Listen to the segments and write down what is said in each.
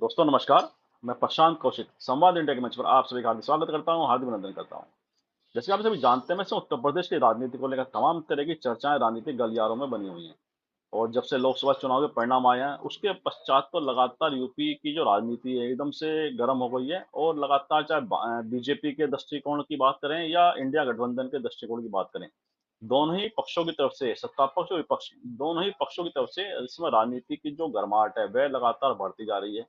दोस्तों नमस्कार। मैं प्रशांत कौशिक संवाद इंडिया के मंच पर आप सभी का हार्दिक स्वागत करता हूं, हार्दिक अभिनंदन करता हूं। जैसे आप सभी जानते हैं, मैं से उत्तर प्रदेश की राजनीति को लेकर तमाम तरह की चर्चाएं राजनीतिक गलियारों में बनी हुई हैं। और जब से लोकसभा चुनाव के परिणाम आए हैं, उसके पश्चात तो लगातार यूपी की जो राजनीति है एकदम से गर्म हो गई है। और लगातार चाहे बीजेपी के दृष्टिकोण की बात करें या इंडिया गठबंधन के दृष्टिकोण की बात करें, दोनों ही पक्षों की तरफ से, सत्ता पक्ष और विपक्ष, दोनों ही पक्षों की तरफ से इसमें राजनीति की जो गर्माहट है वह लगातार बढ़ती जा रही है।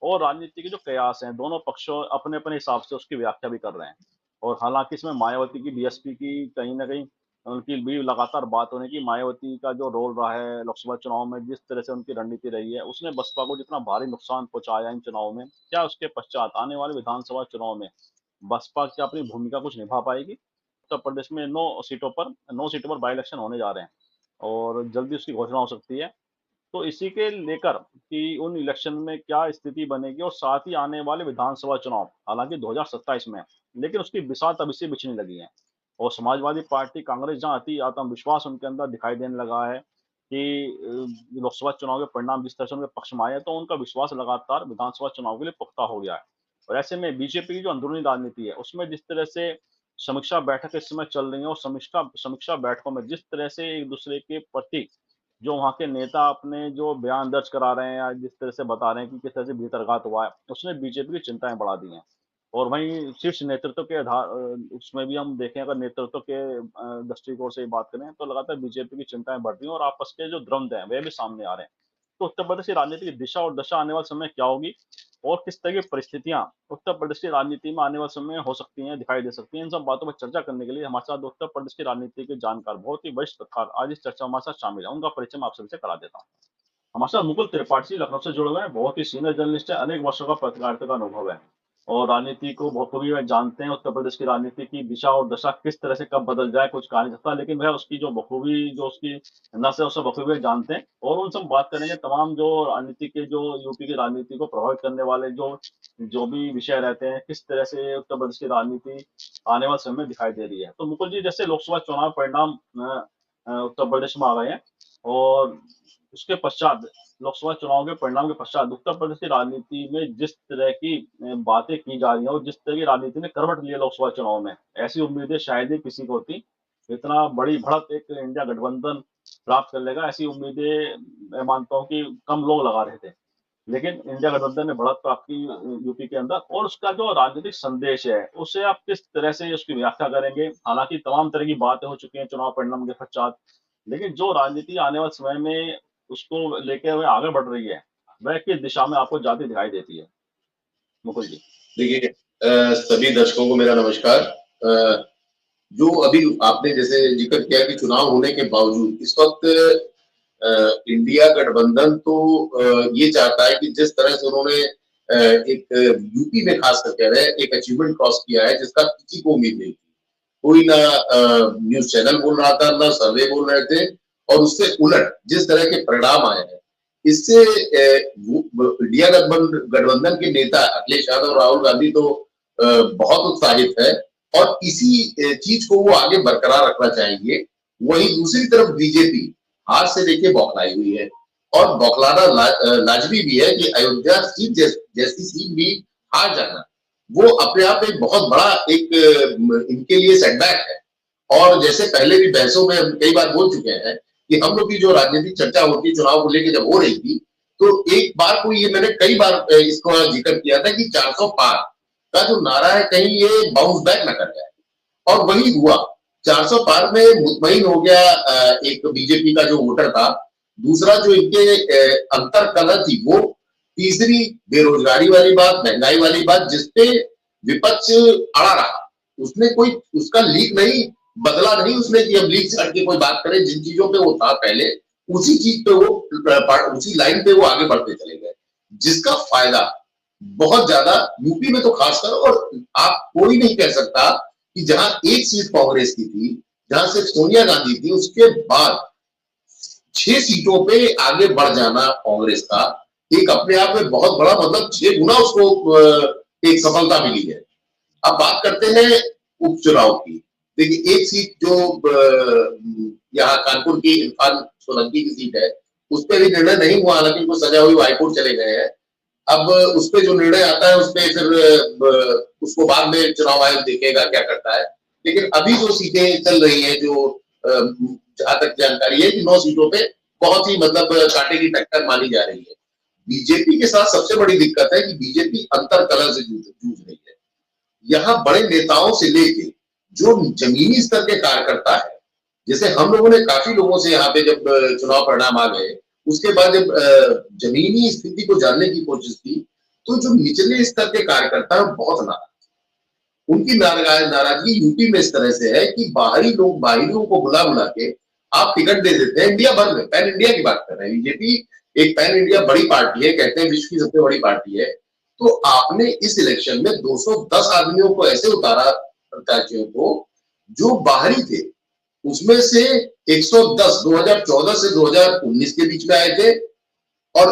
और राजनीति के जो कयास हैं, दोनों पक्षों अपने-अपने हिसाब से उसकी व्याख्या भी कर रहे हैं। और हालाँकि इसमें मायावती की, बीएसपी की कहीं न कहीं उनकी भी लगातार बात हो रही है कि मायावती का जो रोल रहा है लोकसभा चुनाव में, जिस तरह से उनकी रणनीति रही है, उसने बसपा को जितना भारी नुकसान पहुँचाया इन चुनावों में, क्या उसके पश्चात आने वाले विधानसभा चुनाव में बसपा क्या अपनी भूमिका कुछ निभा पाएगी? उत्तर प्रदेश में 9 सीटों पर बाय इलेक्शन होने जा रहे हैं और जल्दी उसकी घोषणा हो सकती है। तो इसी के लेकर कि उन इलेक्शन में क्या स्थिति बनेगी और साथ ही आने वाले विधानसभा चुनाव, हालांकि 2027 में है, लेकिन उसकी बिसात अभी से बिछने लगी है। और समाजवादी पार्टी कांग्रेस जहां अति आत्मविश्वास उनके अंदर दिखाई देने लगा है कि लोकसभा चुनाव के परिणाम जिस तरह से उनके पक्ष में आए हैं, तो उनका विश्वास लगातार विधानसभा चुनाव के लिए पुख्ता हो गया है। और ऐसे में बीजेपी की जो अंदरूनी राजनीति है, उसमें जिस तरह से समीक्षा बैठक इस समय चल रही है और समीक्षा समीक्षा बैठकों में जिस तरह से एक दूसरे के प्रति जो वहाँ के नेता अपने जो बयान दर्ज करा रहे हैं या जिस तरह से बता रहे हैं कि किस तरह से भीतरघात हुआ है, उसने बीजेपी की चिंताएँ बढ़ा दी हैं। और वहीं शीर्ष नेतृत्व के उसमें भी हम देखें, अगर नेतृत्व के दृष्टिकोण से बात करें, तो लगातार बीजेपी की चिंताएँ बढ़ रही हैं और आपस के जो द्वंद्व हैं, वे भी सामने आ रहे हैं। तो उत्तर प्रदेश की राजनीति की दिशा और दशा आने वाले समय क्या होगी और किस तरह की परिस्थितियाँ उत्तर प्रदेश की राजनीति में आने वाले समय में हो सकती हैं, दिखाई दे सकती हैं। इन सब बातों पर चर्चा करने के लिए हमारे साथ उत्तर प्रदेश की राजनीति के जानकार, बहुत ही वरिष्ठ पत्रकार आज इस चर्चा में हमारे साथ शामिल हैं। उनका परिचय मैं आप सभी से करा देता हूँ। हमारे साथ मुकुल त्रिपाठी लखनऊ से जुड़े हुए हैं, बहुत ही सीनियर जर्नलिस्ट है, अनेक वर्षों का पत्रकारिता का अनुभव है और राजनीति को बखूबी वह जानते हैं। उत्तर प्रदेश की राजनीति की दिशा और दशा किस तरह से कब बदल जाए कुछ कहा नहीं सकता, लेकिन वह उसकी जो बखूबी जो उसकी नस है, उसे बखूबी वह जानते हैं। और उनसे हम बात करेंगे तमाम जो राजनीति के जो यूपी की राजनीति को प्रभावित करने वाले जो जो भी विषय रहते हैं, किस तरह से उत्तर प्रदेश की राजनीति आने वाले समय में दिखाई दे रही है। तो मुकुल जी, जैसे लोकसभा चुनाव परिणाम उत्तर प्रदेश में आ गए हैं और उसके पश्चात लोकसभा चुनाव के परिणाम के पश्चात उत्तर प्रदेश की राजनीति में जिस तरह की बातें की जा रही हैं और जिस तरह की राजनीति ने करवट ली है लोकसभा चुनाव में, ऐसी उम्मीदें शायद ही किसी को होती। इतना बड़ी बढ़त एक इंडिया गठबंधन प्राप्त कर लेगा, ऐसी उम्मीदें मैं मानता हूँ कि कम लोग लगा रहे थे। लेकिन इंडिया गठबंधन ने बढ़त प्राप्त की यूपी के अंदर। और उसका जो राजनीतिक संदेश है, उसे आप किस तरह से उसकी व्याख्या करेंगे? हालाँकि तमाम तरह की बातें हो चुकी हैं चुनाव परिणाम के पश्चात, लेकिन जो राजनीति आने वाले समय में उसको लेके हुए आगे बढ़ रही है, वह किस दिशा में आपको जाती दिखाई देती है? मुकुल जी। देखिए, सभी दर्शकों को मेरा नमस्कार। जो अभी आपने जैसे जिक्र किया कि चुनाव होने के बावजूद इस वक्त इंडिया गठबंधन तो ये चाहता है कि जिस तरह से उन्होंने एक यूपी में खास करके एक अचीवमेंट क्रॉस किया है जिसका किसी को उम्मीद नहीं थी। कोई ना न्यूज चैनल बोल रहा था, ना सर्वे बोल रहे थे, और उससे उलट जिस तरह के परिणाम आए हैं, इससे इंडिया गठबंधन के नेता अखिलेश यादव और राहुल गांधी तो बहुत उत्साहित है और इसी चीज को वो आगे बरकरार रखना चाहेंगे। वहीं दूसरी तरफ बीजेपी हार से देखिए बौखलाई हुई है और बौखलाना लाजमी भी है कि अयोध्या सीट जैसी सीट भी हार जाना वो अपने आप में बहुत बड़ा एक इनके लिए सेटबैक है। और जैसे पहले भी बहसों में हम कई बार बोल चुके हैं कि हम लोग की जो राजनीतिक चर्चा होती है चुनाव को लेकर जब हो रही थी, तो एक बार को ये मैंने कई बार इसको जिक्र किया था कि 400 पार का जो नारा है कहीं ये बाउंस बैक न कर जाए, और वही हुआ। 400 पार में मुतमईन हो गया एक बीजेपी का जो वोटर था। दूसरा जो इनके अंतर कलह थी वो, तीसरी बेरोजगारी वाली बात, महंगाई वाली बात, जिसपे विपक्ष अड़ा रहा, उसने कोई उसका लीक नहीं बदला नहीं उसने कि अब लीक हट के कोई बात करे। जिन चीजों पे वो था पहले, उसी चीज पे वो उसी लाइन पे वो आगे बढ़ते चले गए, जिसका फायदा बहुत ज्यादा यूपी में तो खासकर। और आप कोई नहीं कह सकता कि जहां एक सीट कांग्रेस की थी, जहां सिर्फ सोनिया गांधी थी, उसके बाद 6 सीटों पे आगे बढ़ जाना कांग्रेस का एक अपने आप में बहुत बड़ा, मतलब 6 गुना उसको एक सफलता मिली है। अब बात करते हैं उपचुनाव की। देखिए, एक सीट जो यहाँ कानपुर की इरफान सोलंकी की सीट है, उस पर भी निर्णय नहीं हुआ, हालांकि उनको सजा हुई, हाईकोर्ट चले गए हैं। अब उस पे जो निर्णय आता है उस पे फिर उसको बाद में चुनाव आयोग देखेगा क्या करता है। लेकिन अभी जो सीटें चल रही हैं, जो जहां तक जानकारी है कि 9 सीटों पे बहुत ही मतलब कांटे की टक्कर मानी जा रही है। बीजेपी के साथ सबसे बड़ी दिक्कत है कि बीजेपी अंतर कलह से जूझ रही है। यहाँ बड़े नेताओं से लेके जो जमीनी स्तर के कार्यकर्ता है, जैसे हम लोगों ने काफी लोगों से यहाँ पे जब चुनाव परिणाम आ गए, उसके बाद जब जमीनी स्थिति को जानने की कोशिश की, तो जो निचले स्तर के कार्यकर्ता है बहुत नाराज। उनकी नाराजगी यूपी में इस तरह से है कि बाहरी लोग बाहरियों को बुला बुला के आप टिकट दे देते हैं। इंडिया भर में पैन इंडिया की बात कर रहे हैं, बीजेपी एक पैन इंडिया बड़ी पार्टी है, कहते हैं विश्व की सबसे बड़ी पार्टी है। तो आपने इस इलेक्शन में 210 आदमियों को ऐसे उतारा, प्रत्याशियों को, जो बाहरी थे। उसमें से 110 2014 से 2019 के बीच में आए थे और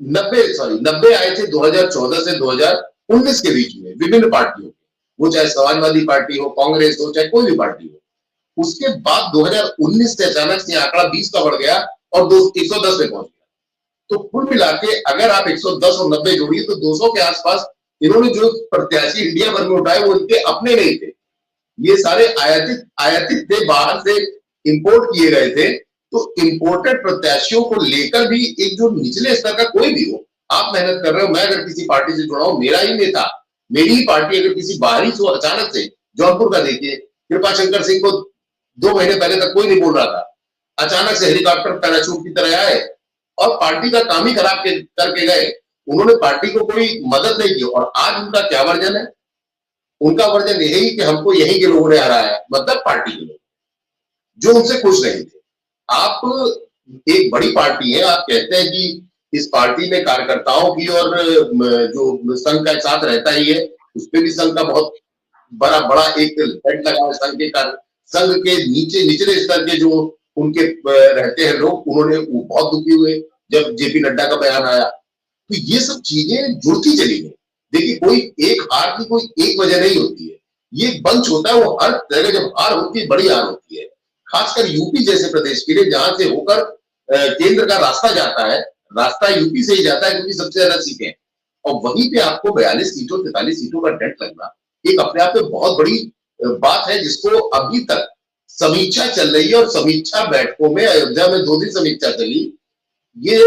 90 आए थे 2014 से 2019 के बीच में विभिन्न पार्टियों, वो चाहे समाजवादी पार्टी हो, कांग्रेस हो, चाहे कोई भी पार्टी हो। उसके बाद 2019 से अचानक से आंकड़ा 20 का बढ़ गया और 110 में पहुंच गया। तो कुल मिला के अगर आप 110 और 90 जोड़िए तो 200 के आसपास इन्होंने जो प्रत्याशी इंडिया भर में उठाए वो इनके अपने नहीं थे, ये सारे आयातित थे, बाहर से इंपोर्ट किए गए थे। तो इंपोर्टेड प्रत्याशियों को लेकर भी एक जो निचले स्तर का कोई भी हो, आप मेहनत कर रहे हो, मैं अगर किसी पार्टी से जुड़ा हूं, मेरा ही नेता, मेरी ही पार्टी अगर किसी बाहरी से अचानक से, जौनपुर का देखिए, कृपा शंकर सिंह को 2 महीने पहले तक कोई नहीं बोल रहा था, अचानक से हेलीकॉप्टर पैराशूट की तरह आए और पार्टी का काम ही खराब करके गए। उन्होंने पार्टी को कोई मदद नहीं की और आज उनका क्या वर्जन है? उनका वर्जन यही कि हमको यही के लोगों ने हराया, मतलब पार्टी के लोग जो उनसे खुश नहीं थे। आप एक बड़ी पार्टी है, आप कहते हैं कि इस पार्टी में कार्यकर्ताओं की और जो संघ का साथ रहता ही है, उस पर भी संघ का बहुत बड़ा एक हेड लगा है। संघ के नीचे निचले स्तर के जो उनके रहते हैं लोग, उन्होंने वो बहुत दुखी हुए जब जेपी नड्डा का बयान आया। तो ये सब चीजें जुड़ती चली गई। देखिए, कोई एक हार की कोई एक वजह नहीं होती है, ये बंच होता है, वो हर जगह जब हार होती है, बड़ी हार होती है। खासकर यूपी जैसे प्रदेश के लिए, जहां से होकर केंद्र का रास्ता जाता है, रास्ता यूपी से ही जाता है क्योंकि सबसे ज्यादा सीटें, और वहीं पे आपको 42 सीटों 43 सीटों का डेंट लगना एक अपने आप में बहुत बड़ी बात है, जिसको अभी तक समीक्षा चल रही है। और समीक्षा बैठकों में अयोध्या में 2 दिन समीक्षा चली, ये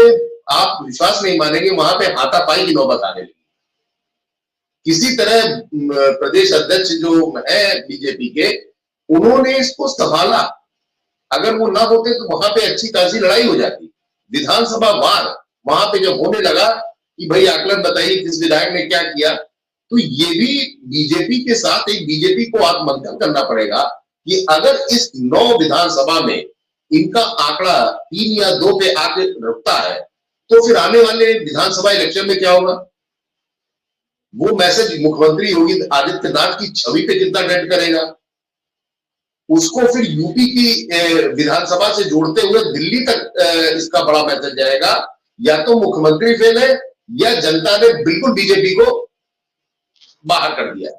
आप विश्वास नहीं मानेंगे, वहां पे हाथापाई की नौबत आने लगी। किसी तरह प्रदेश अध्यक्ष जो है बीजेपी के, उन्होंने इसको संभाला। अगर वो ना होते तो वहां पे अच्छी खासी लड़ाई हो जाती। विधानसभा वार वहां पे जब होने लगा कि भाई आकलन बताइए किस विधायक ने क्या किया, तो ये भी बीजेपी के साथ एक बीजेपी को आत्ममंथन करना पड़ेगा कि अगर इस 9 विधानसभा में इनका आंकड़ा 3 या 2 पे आके रुकता है, तो फिर आने वाले विधानसभा इलेक्शन में क्या होगा? वो मैसेज मुख्यमंत्री योगी आदित्यनाथ की छवि पे कितना डेंट करेगा? उसको फिर यूपी की विधानसभा से जोड़ते हुए दिल्ली तक इसका बड़ा मैसेज जाएगा, या तो मुख्यमंत्री फेल है या जनता ने बिल्कुल बीजेपी को बाहर कर दिया।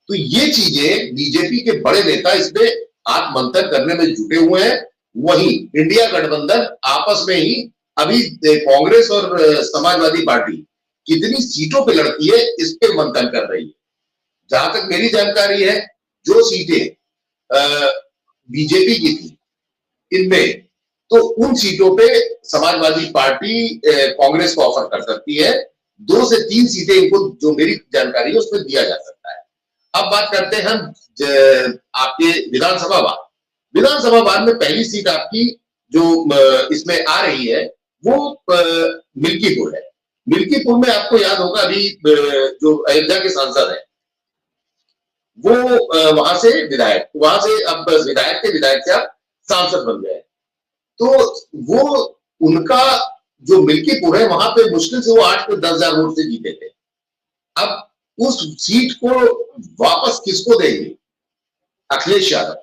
तो ये चीजें बीजेपी के बड़े नेता इस पे आत्ममंथन करने में जुटे हुए हैं। वहीं इंडिया गठबंधन आपस में ही अभी कांग्रेस और समाजवादी पार्टी कितनी सीटों पे लड़ती है इस पे मंथन कर रही है। जहां तक मेरी जानकारी है, जो सीटें बीजेपी की थी इनमें, तो उन सीटों पे समाजवादी पार्टी कांग्रेस को ऑफर कर सकती है। 2 से 3 सीटें इनको, जो मेरी जानकारी है, उसमें दिया जा सकता है। अब बात करते हैं हम आपके विधानसभा वार। विधानसभा वार में पहली सीट आपकी जो इसमें आ रही है वो मिल्कीपुर है। मिल्कीपुर में आपको याद होगा अभी जो अयोध्या के सांसद है वो वहां से अब विधायक से आप सांसद बन गए। तो वो उनका जो मिल्कीपुर है, वहां पे मुश्किल से वो 8 से 10,000 वोट से जीते थे। अब उस सीट को वापस किसको देंगे? अखिलेश यादव,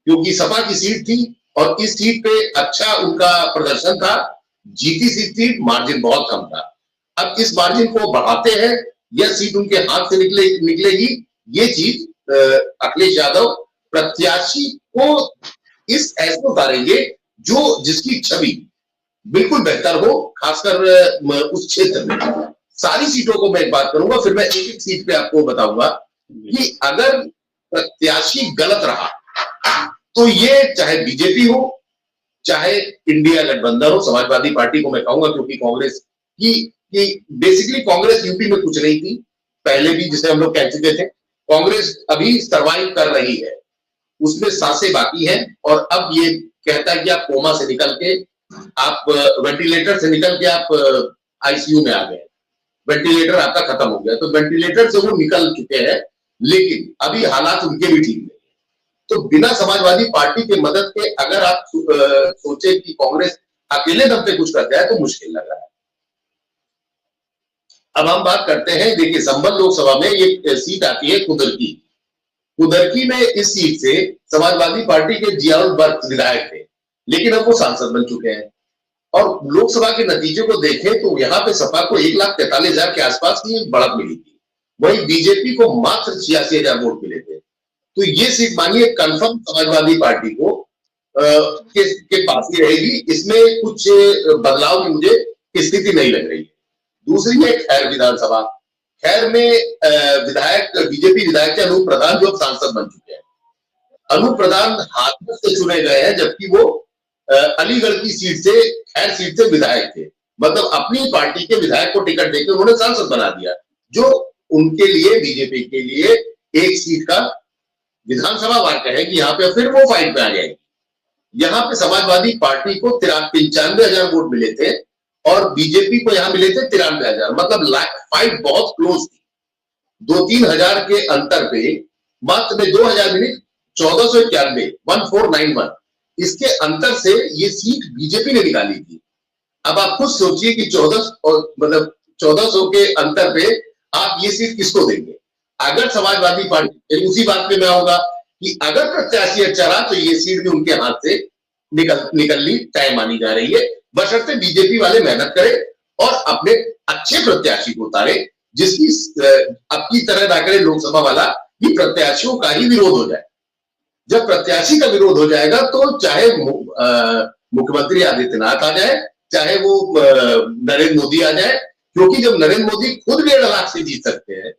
क्योंकि सपा की सीट थी और इस सीट पे अच्छा उनका प्रदर्शन था, जीती सीट, मार्जिन बहुत कम था। अब इस मार्जिन को बढ़ाते हैं या सीट उनके हाथ से निकलेगी, ये चीज अखिलेश यादव प्रत्याशी को इस ऐसे उतारेंगे जिसकी छवि बिल्कुल बेहतर हो, खासकर उस क्षेत्र में। सारी सीटों को मैं एक बात करूंगा, फिर मैं एक एक सीट पे आपको बताऊंगा कि अगर प्रत्याशी गलत रहा तो ये चाहे बीजेपी हो चाहे इंडिया गठबंधन हो, समाजवादी पार्टी को मैं कहूंगा क्योंकि कांग्रेस की बेसिकली कांग्रेस यूपी में कुछ नहीं थी पहले भी, जिसे हम लोग कह चुके थे। कांग्रेस अभी सरवाइव कर रही है, उसमें सांसें बाकी हैं और अब ये कहता है कि आप कोमा से निकल के, आप वेंटिलेटर से निकल के आप आईसीयू में आ गए, वेंटिलेटर आपका खत्म हो गया, तो वेंटिलेटर से वो निकल चुके हैं, लेकिन अभी हालात उनके भी ठीक नहीं। तो बिना समाजवादी पार्टी के मदद के अगर आप सोचे कि कांग्रेस अकेले दम पे कुछ कर जाए तो मुश्किल लग रहा है। अब हम बात करते हैं, देखिए संभल लोकसभा में ये सीट आती है कुदरकी। कुदरकी में इस सीट से समाजवादी पार्टी के जियाउल बर्क विधायक थे, लेकिन अब वो सांसद बन चुके हैं। और लोकसभा के नतीजे को देखें तो यहाँ पे सपा को 1,43,000 के आसपास की बढ़त मिली थी, वही बीजेपी को मात्र 86,000 वोट मिले थे। तो ये सीट मानिए कंफर्म समाजवादी पार्टी को के पास ही रहेगी, इसमें कुछ बदलाव की मुझे स्थिति नहीं लग रही है। दूसरी है खैर विधानसभा। खैर में विधायक बीजेपी विधायक थे अनूप प्रधान, जो अब सांसद बन चुके हैं। अनूप प्रधान हाथरस से चुने गए हैं, जबकि वो अलीगढ़ की सीट से, खैर सीट से विधायक थे। मतलब अपनी पार्टी के विधायक को टिकट देकर उन्होंने सांसद बना दिया, जो उनके लिए, बीजेपी के लिए एक सीट का विधानसभा वार्ड है कि यहाँ पे फिर वो फाइट में आ जाएगी। यहाँ पे समाजवादी पार्टी को 95,000 वोट मिले थे और बीजेपी को यहाँ मिले थे 93,000। मतलब फाइट बहुत क्लोज थी, 2-3 हजार के अंतर पे, मात्र में 2,000 मिली, 1491, 1491, इसके अंतर से ये सीट बीजेपी ने निकाली थी। अब आप खुद सोचिए कि 1400 के अंतर पे आप ये सीट किसको देंगे? अगर समाजवादी पार्टी, उसी बात पे मैं आऊंगा कि अगर प्रत्याशी अच्छा रहा तो ये सीट भी उनके हाथ से निकलनी तय मानी जा रही है, बशर्ते बीजेपी वाले मेहनत करें और अपने अच्छे प्रत्याशी को उतारे, जिसकी अब की तरह ना करे लोकसभा वाला कि प्रत्याशियों का ही विरोध हो जाए। जब प्रत्याशी का विरोध हो जाएगा तो चाहे मुख्यमंत्री आदित्यनाथ आ जाए, चाहे वो नरेंद्र मोदी आ जाए, क्योंकि जब नरेंद्र मोदी खुद 1.5 लाख से जीत सकते हैं,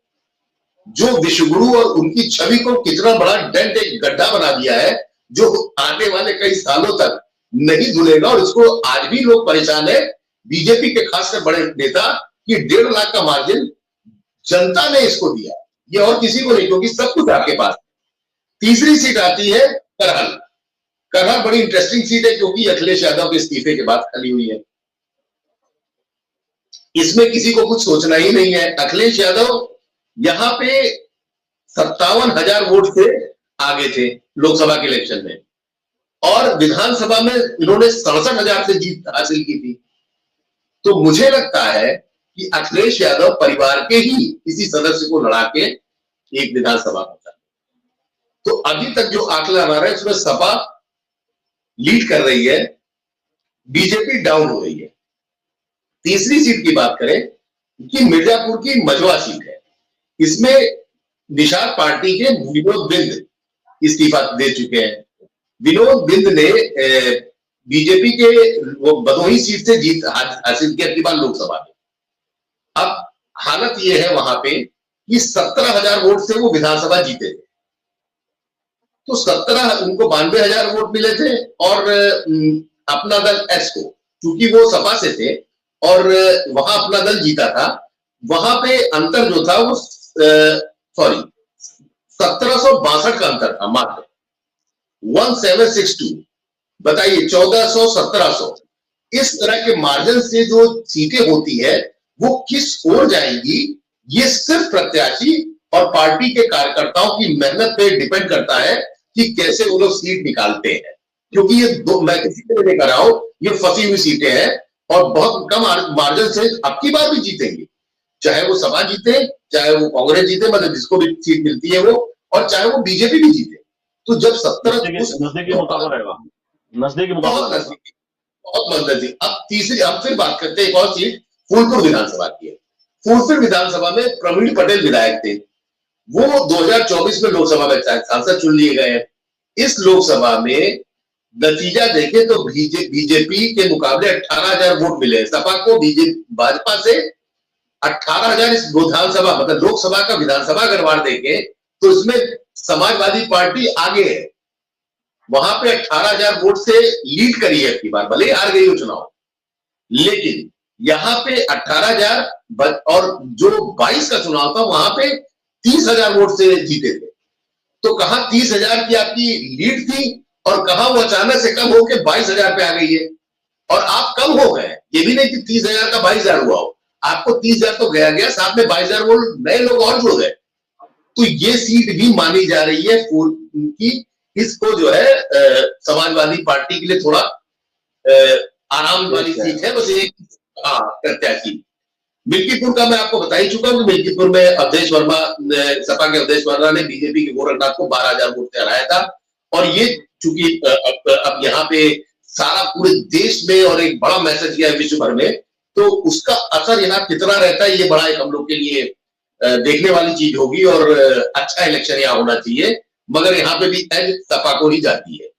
जो विश्वगुरु और उनकी छवि को कितना बड़ा डेंट, एक गड्ढा बना दिया है, जो आने वाले कई सालों तक नहीं धुलेगा। और इसको आज भी लोग परेशान है, बीजेपी के खासकर बड़े नेता, कि 1.5 लाख का मार्जिन जनता ने इसको दिया, ये और किसी को नहीं, क्योंकि सब कुछ आपके पास। तीसरी सीट आती है करहल। करहल बड़ी इंटरेस्टिंग सीट है, क्योंकि अखिलेश यादव के इस्तीफे के बाद खाली हुई है। इसमें किसी को कुछ सोचना ही नहीं है। अखिलेश यादव यहां पे 57,000 वोट से आगे थे लोकसभा के इलेक्शन में, और विधानसभा में इन्होंने 67,000 से जीत हासिल की थी। तो मुझे लगता है कि अखिलेश यादव परिवार के ही किसी सदस्य को लड़ा के एक विधानसभा पहुंचा। तो अभी तक जो आंकड़ा आ रहा है उसमें सपा लीड कर रही है, बीजेपी डाउन हो रही है। तीसरी सीट की बात करें कि मिर्जापुर की मझवा सीट है, इसमें निषाद पार्टी के विनोद बिंद इस्तीफा दे चुके हैं। विनोद बिंद ने बीजेपी के वो भदोही सीट से जीत हासिल की अपनी बार लोकसभा में। अब हालत ये है वहां पे कि 17,000 वोट से वो विधानसभा जीते थे, तो 17 उनको 92,000 वोट मिले थे। और अपना दल एस को, क्योंकि वो सपा से थे और वहां अपना दल जीता था, वहां पे अंतर जो था वो 1762 का अंतर था मात्र, 1762। बताइए 1400 1700 इस तरह के मार्जिन से जो सीटें होती है वो किस ओर जाएगी, ये सिर्फ प्रत्याशी और पार्टी के कार्यकर्ताओं की मेहनत पे डिपेंड करता है कि कैसे वो लोग सीट निकालते हैं। क्योंकि ये दो, मैं किसी को नहीं कह रहा हूं, ये फंसी हुई सीटें हैं और बहुत कम मार्जिन से अब की बार भी जीतेंगे, चाहे वो सपा जीते, चाहे वो कांग्रेस जीते, मतलब जिसको भी सीट मिलती है वो, और चाहे वो बीजेपी भी जीते। तो जब 17 नजदीकी मुकाबला रहेगा, नजदीकी मुकाबला रहेगा, बहुत नजदीक। अब फिर बात करते हैं एक और सीट फूलपुर विधानसभा की है। फूलपुर विधानसभा में प्रवीण पटेल विधायक थे, वो 2024 में लोकसभा में सांसद चुन लिए गए हैं। इस लोकसभा में नतीजा देखें तो बीजेपी के मुकाबले 18,000 वोट मिले, सपा को भाजपा से 18,000 इस विधानसभा मतलब लोकसभा का विधानसभा अगर बांट देंगे तो इसमें समाजवादी पार्टी आगे है। वहां पे 18,000 वोट से लीड करी है की बार, भले ही हार गई हो चुनाव, लेकिन यहाँ पे 18,000 और जो 22 का चुनाव था वहां पे 30,000 वोट से जीते थे। तो कहा 30,000 की आपकी लीड थी और कहा वो अचानक से कम होकर 22,000 पे आ गई है। और आप कम हो गए, ये भी नहीं कि 30,000 का 22,000 हुआ हो, आपको 30,000 तो गया गया, साथ में 22,000 वो नए लोग और जुड़ गए। तो ये सीट भी मानी जा रही है कि इसको जो है समाजवादी पार्टी के लिए थोड़ा आराम वाली सीट है, बस एक प्रत्याशी। मिल्कीपुर का मैं आपको बता ही चुका हूं कि मिल्कीपुर में अवधेश वर्मा, सपा के अवधेश वर्मा ने बीजेपी के गोरखनाथ को 12,000 वोट से हराया था। और ये चूंकि अब यहाँ पे सारा पूरे देश में और एक बड़ा मैसेज गया है विश्व भर में, तो उसका असर यहाँ कितना रहता है ये बड़ा एक हम लोग के लिए देखने वाली चीज होगी। और अच्छा इलेक्शन यहाँ होना चाहिए, मगर यहाँ पे भी एज सपा को ही जाती है।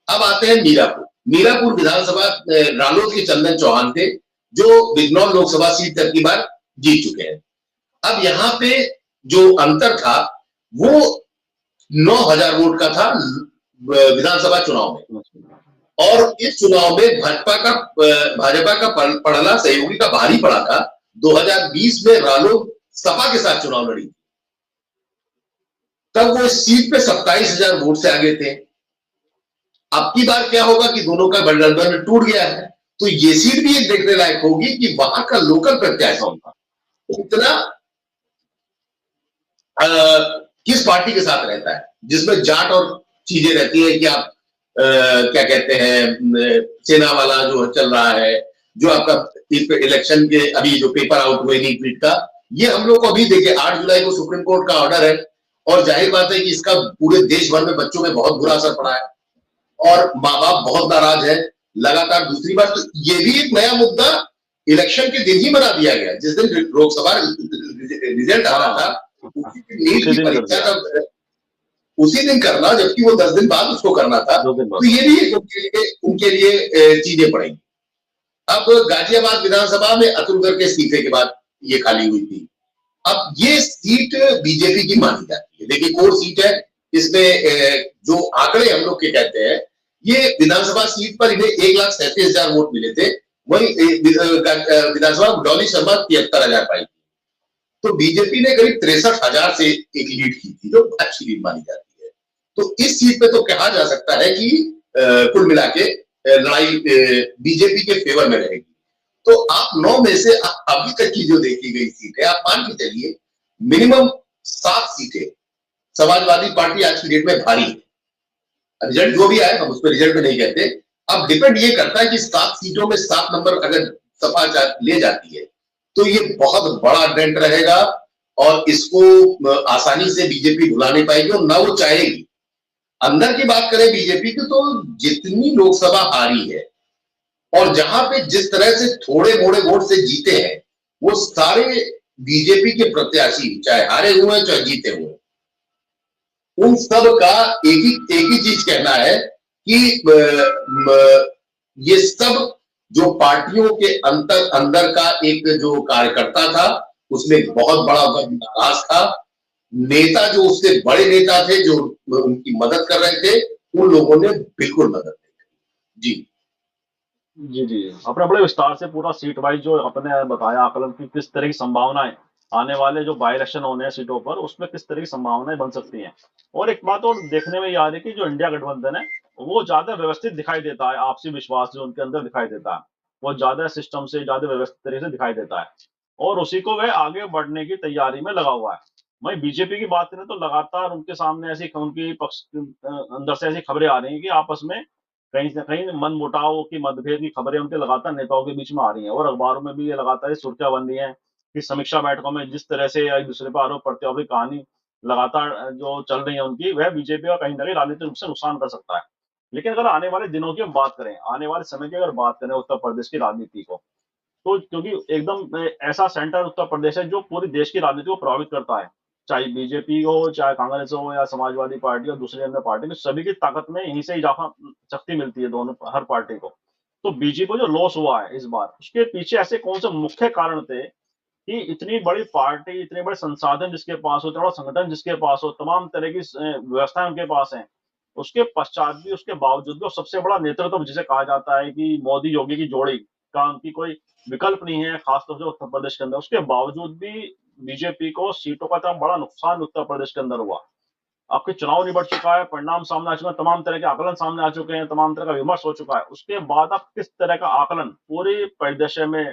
अब आते हैं मीरापुर। मीरापुर विधानसभा रालोद के चंदन चौहान थे, जो बिजनौर लोकसभा सीट तक की बार जीत चुके हैं। अब यहाँ पे जो अंतर था वो 9,000 वोट का था विधानसभा चुनाव में। और इस चुनाव में भाजपा का पड़ला सहयोगी का भारी पड़ा था। 2020 में रालोद सपा के साथ चुनाव लड़ी, तब वो इस सीट पे 27,000 वोट से आगे थे। अब की बार क्या होगा कि दोनों का गठबंधन टूट गया है, तो ये सीट भी एक देखने लायक होगी कि वहां का लोकल प्रत्याशी इतना किस पार्टी के साथ रहता है, जिसमें जाट और चीजें रहती है कि आप क्या कहते हैं सेना वाला जो चल रहा है, जो आपका इलेक्शन के अभी जो पेपर आउट हुए नीट का, ये हम लोग को अभी देखिए 8 जुलाई को सुप्रीम कोर्ट का ऑर्डर है और जाहिर बात है कि इसका पूरे देश भर में बच्चों में बहुत बुरा असर पड़ा है और माँ बाप बहुत नाराज है लगातार। दूसरी बात तो ये भी एक नया मुद्दा इलेक्शन के दिन ही बना दिया गया, जिस दिन लोकसभा रिजल्ट आ रहा था उसी दिन नीट की परीक्षा का उसी दिन करना, जबकि वो 10 दिन बाद उसको करना था। तो ये भी उनके लिए चीजें पड़ेंगी। अब गाजियाबाद विधानसभा में अतुल गर्ग के इस्तीफे के बाद ये खाली हुई थी। अब ये सीट बीजेपी की मानी जाती है। देखिए कोर सीट है, इसमें जो आंकड़े हम लोग के कहते हैं, ये विधानसभा सीट पर इन्हें 1,37,000 वोट मिले थे, वही विधानसभा डॉली शर्मा 73,000 पाई। तो बीजेपी ने करीब 63,000 से एक लीड की थी, जो अच्छी लीड मानी जाती है। तो इस सीट पे तो कहा जा सकता है कि कुल मिला के लड़ाई बीजेपी के फेवर में रहेगी। तो आप 9 में से अभी तक की जो देखी गई सीट है, आप मान के चलिए मिनिमम 7 सीटें समाजवादी पार्टी आज की डेट में भारी है। रिजल्ट जो भी आए हम उस पर रिजल्ट में नहीं कहते। अब डिपेंड ये करता है कि 7 सीटों में 7 नंबर अगर सपा ले जाती है तो ये बहुत बड़ा डेंट रहेगा और इसको आसानी से बीजेपी भुला नहीं पाएगी और ना वो चाहेगी। अंदर की बात करें बीजेपी की, तो जितनी लोकसभा हारी है और जहां पे जिस तरह से थोड़े मोड़े वोट से जीते हैं, वो सारे बीजेपी के प्रत्याशी चाहे हारे हुए हैं चाहे जीते हुए, उन सब का एक ही चीज कहना है कि ये सब जो पार्टियों के अंदर का एक जो कार्यकर्ता था उसमें बहुत बड़ा वर्ग नाराज था। नेता जो उससे बड़े नेता थे जो उनकी मदद कर रहे थे, उन लोगों ने बिल्कुल मदद नहीं करी। जी जी, अपने बड़े विस्तार से पूरा सीट वाइज जो अपने बताया आकलन की किस तरह की संभावनाएं आने वाले जो बाई इलेक्शन होने हैं सीटों पर, उसमें किस तरह की संभावनाएं बन सकती हैं। और एक बात और देखने में ये आ रही है कि जो इंडिया गठबंधन है वो ज्यादा व्यवस्थित दिखाई देता है, आपसी विश्वास जो उनके अंदर दिखाई देता है वो ज्यादा सिस्टम से ज्यादा व्यवस्थित तरीके से दिखाई देता है और उसी को वह आगे बढ़ने की तैयारी में लगा हुआ है। वहीं बीजेपी की बात करें तो लगातार उनके सामने ऐसी उनकी पक्ष अंदर से ऐसी खबरें आ रही हैं कि आपस में कहीं न कहीं मनमुटाव की मतभेद की खबरें उनके लगातार नेताओं के बीच में आ रही हैं और अखबारों में भी ये लगातार सुर्खियां बन रही हैं कि समीक्षा बैठकों में जिस तरह से एक दूसरे पर आरोप प्रत्यारोप की कहानी लगातार जो चल रही है उनकी, वह बीजेपी का कहीं न कहीं राजनीतिक रूप से नुकसान कर सकता है। लेकिन अगर आने वाले दिनों की हम बात करें, आने वाले समय की अगर बात करें उत्तर प्रदेश की राजनीति को, तो क्योंकि एकदम ऐसा सेंटर उत्तर प्रदेश है जो पूरे देश की राजनीति को प्रभावित करता है, चाहे बीजेपी हो, चाहे कांग्रेस हो या समाजवादी पार्टी और दूसरी अन्य पार्टी में, सभी की ताकत में यहीं से इजाफा शक्ति मिलती है दोनों हर पार्टी को। तो बीजेपी को जो लॉस हुआ है इस बार, उसके पीछे ऐसे कौन से मुख्य कारण थे कि इतनी बड़ी पार्टी, इतने बड़े संसाधन जिसके पास हो, इतना बड़ा संगठन जिसके पास हो, तमाम तरह की व्यवस्थाएं उनके पास हैं, उसके पश्चात भी, उसके बावजूद भी, और सबसे बड़ा नेतृत्व जिसे कहा जाता है कि मोदी योगी की जोड़ी का उनकी कोई विकल्प नहीं है, खासतौर से उत्तर प्रदेश के अंदर, उसके बावजूद भी बीजेपी को सीटों का इतना बड़ा नुकसान उत्तर प्रदेश के अंदर हुआ। आपके चुनाव निबट चुका है, परिणाम सामने आ चुका है, तमाम तरह के आकलन सामने आ चुके हैं, तमाम तरह का विमर्श हो चुका है। उसके बाद आप किस तरह का आकलन पूरे परिदृश्य में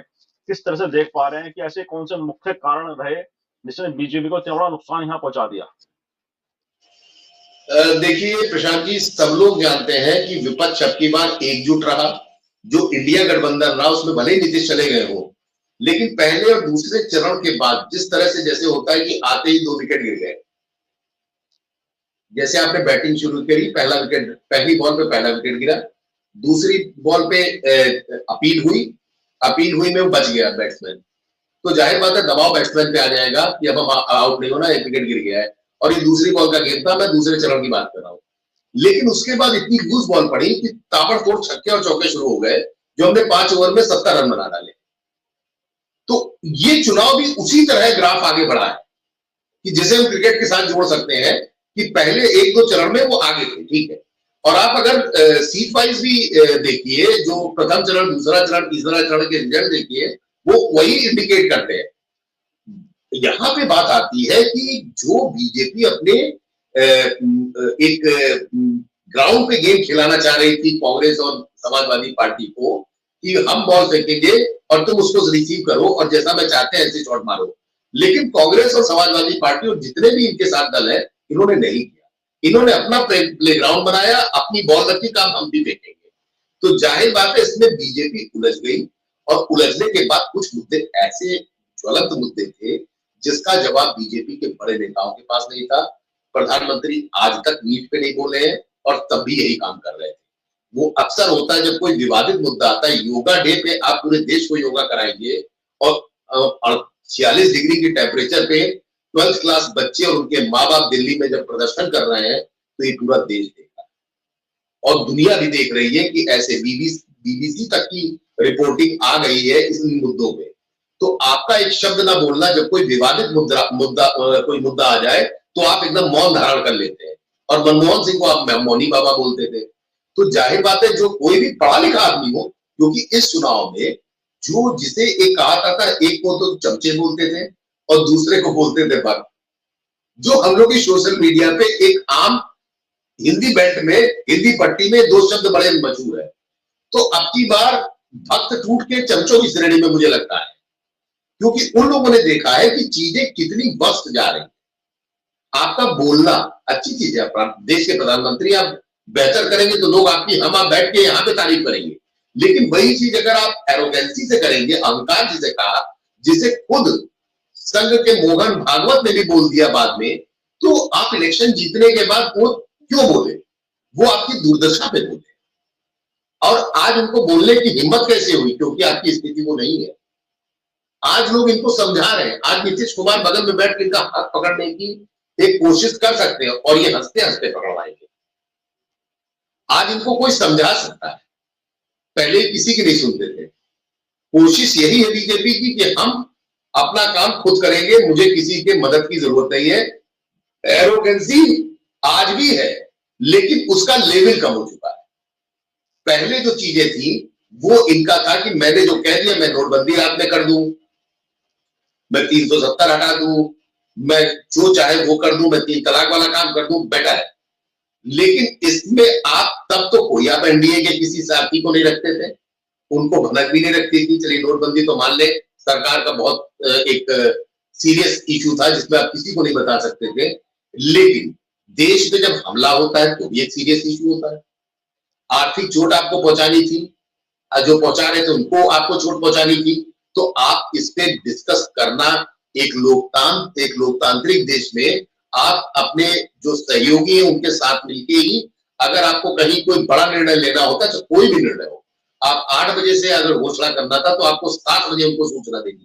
किस तरह से देख पा रहे हैं कि ऐसे कौन से मुख्य कारण रहे जिसने बीजेपी को इतना बड़ा नुकसान यहाँ पहुंचा दिया? देखिए प्रशांत जी, सब लोग जानते हैं कि विपक्ष अब की बार एकजुट रहा। जो इंडिया गठबंधन रहा उसमें भले ही नीतीश चले गए हो, लेकिन पहले और दूसरे चरण के बाद जिस तरह से जैसे होता है कि आते ही 2 विकेट गिर गए। जैसे आपने बैटिंग शुरू करी, पहला विकेट, पहली बॉल पे पहला विकेट गिरा, दूसरी बॉल पे अपील हुई में वो बच गया बैट्समैन। तो जाहिर बात है दबाव बैट्समैन पे आ जाएगा कि अब हम आउट नहीं होना, 1 विकेट गिर गया है और ये दूसरी बॉल का गेम था, मैं दूसरे चरण की बात कर रहा हूँ। लेकिन उसके बाद इतनी लूज बॉल पड़ी कि ताबड़तोड़ छक्के और चौके शुरू हो गए, जो हमने 5 ओवर में 70 रन बना डाले। तो ये चुनाव भी उसी तरह ग्राफ आगे बढ़ा है कि जिसे हम क्रिकेट के साथ जोड़ सकते हैं कि पहले 1-2 चरण में वो आगे थे, ठीक है। और आप अगर सीट वाइज भी देखिए, जो प्रथम चरण, दूसरा चरण, तीसरा चरण के रिजल्ट देखिए, वो वही इंडिकेट करते हैं। यहां पे बात आती है कि जो बीजेपी अपने एक ग्राउंड पे गेम खिलाना चाह रही थी कांग्रेस और समाजवादी पार्टी को, कि हम बॉल फेंकेंगे और तुम उसको रिसीव करो और जैसा मैं चाहते हैं ऐसे शॉट मारो। लेकिन कांग्रेस और समाजवादी पार्टी और जितने भी इनके साथ दल है, इन्होंने नहीं किया। इन्होंने अपना प्ले ग्राउंड बनाया, अपनी बॉल रखी, काम हम भी फेंकेंगे। तो जाहिर बात है इसमें बीजेपी उलझ गई, और उलझने के बाद कुछ मुद्दे ऐसे ज्वलंत मुद्दे थे जिसका जवाब बीजेपी के बड़े नेताओं के पास नहीं था। प्रधानमंत्री आज तक मीट पे नहीं बोले हैं और तब भी यही काम कर रहे थे। वो अक्सर होता है जब कोई विवादित मुद्दा आता है, योगा डे पे आप पूरे देश को योगा कराएंगे और 46 डिग्री की टेम्परेचर पे 12th क्लास बच्चे और उनके माँ बाप दिल्ली में जब प्रदर्शन कर रहे हैं, तो ये पूरा देश देखा और दुनिया भी देख रही है कि ऐसे बीबीसी तक की रिपोर्टिंग आ गई है इन मुद्दों पे। तो आपका एक शब्द ना बोलना, जब कोई विवादित कोई मुद्दा आ जाए तो आप एकदम मौन धारण कर लेते हैं, और मनमोहन सिंह को आप मौनी बाबा बोलते थे। तो जाहिर बात है जो कोई भी पढ़ा लिखा आदमी हो, क्योंकि इस चुनाव में जो जिसे एक कहा था, एक को तो चमचे बोलते थे और दूसरे को बोलते थे भक्त। जो हम लोग की सोशल मीडिया पे एक आम हिंदी बेल्ट में, हिंदी पट्टी में 2 शब्द बड़े मशहूर है। तो अब की बार भक्त टूट के चमचों की श्रेणी में मुझे लगता है, क्योंकि उन लोगों ने देखा है कि चीजें कितनी वस्त जा रही। आपका बोलना अच्छी चीज है, देश के प्रधानमंत्री आप बेहतर करेंगे तो लोग आपकी, हम आप बैठ के यहाँ पे तारीफ करेंगे। लेकिन वही चीज अगर आप एरोगेंसी से करेंगे, अहंकार जिसे कहा, जिसे खुद संघ के मोहन भागवत ने भी बोल दिया बाद में, तो आप इलेक्शन जीतने के बाद वो क्यों बोले? वो आपकी दुर्दशा पे बोले। और आज उनको बोलने की हिम्मत कैसे हुई? क्योंकि आपकी स्थिति वो नहीं है। आज लोग इनको समझा रहे हैं। आज नीतीश कुमार बगल में बैठ के इनका हाथ पकड़ने की एक कोशिश कर सकते हैं और ये हंसते हंसते पकड़वाएंगे। आज इनको कोई समझा सकता है, पहले किसी की नहीं सुनते थे। कोशिश यही है बीजेपी की कि हम अपना काम खुद करेंगे, मुझे किसी के मदद की जरूरत नहीं है। एरोगेंसी आज भी है, लेकिन उसका लेवल कम हो चुका है। पहले जो चीजें थी वो इनका था कि मैंने जो कह दिया, मैं नोटबंदी रात में कर दूं, मैं 370 हटा दूं, मैं जो चाहे वो कर दूं, मैं 3 तलाक वाला काम कर दूं, बेटर है। लेकिन इसमें आप तब तो कोई आप एनडीए के किसी साथी को नहीं रखते थे, उनको भनक भी नहीं रखती थी। चलिए नोटबंदी तो मान ले, सरकार का बहुत एक सीरियस इशू था जिसमें आप किसी को नहीं बता सकते थे। लेकिन देश पे जब हमला होता है तो भी एक सीरियस इशू होता है। आर्थिक चोट आपको पहुंचानी थी, जो पहुंचा रहे थे उनको आपको चोट पहुंचानी थी, तो आप इस पे डिस्कस करना, एक लोकतांत्रिक देश में आप अपने जो सहयोगी हैं उनके साथ मिलके ही, अगर आपको कहीं कोई बड़ा निर्णय लेना होता है, तो कोई भी निर्णय हो, आप 8 बजे से अगर घोषणा करना था तो आपको 7 बजे उनको सूचना देनी थी।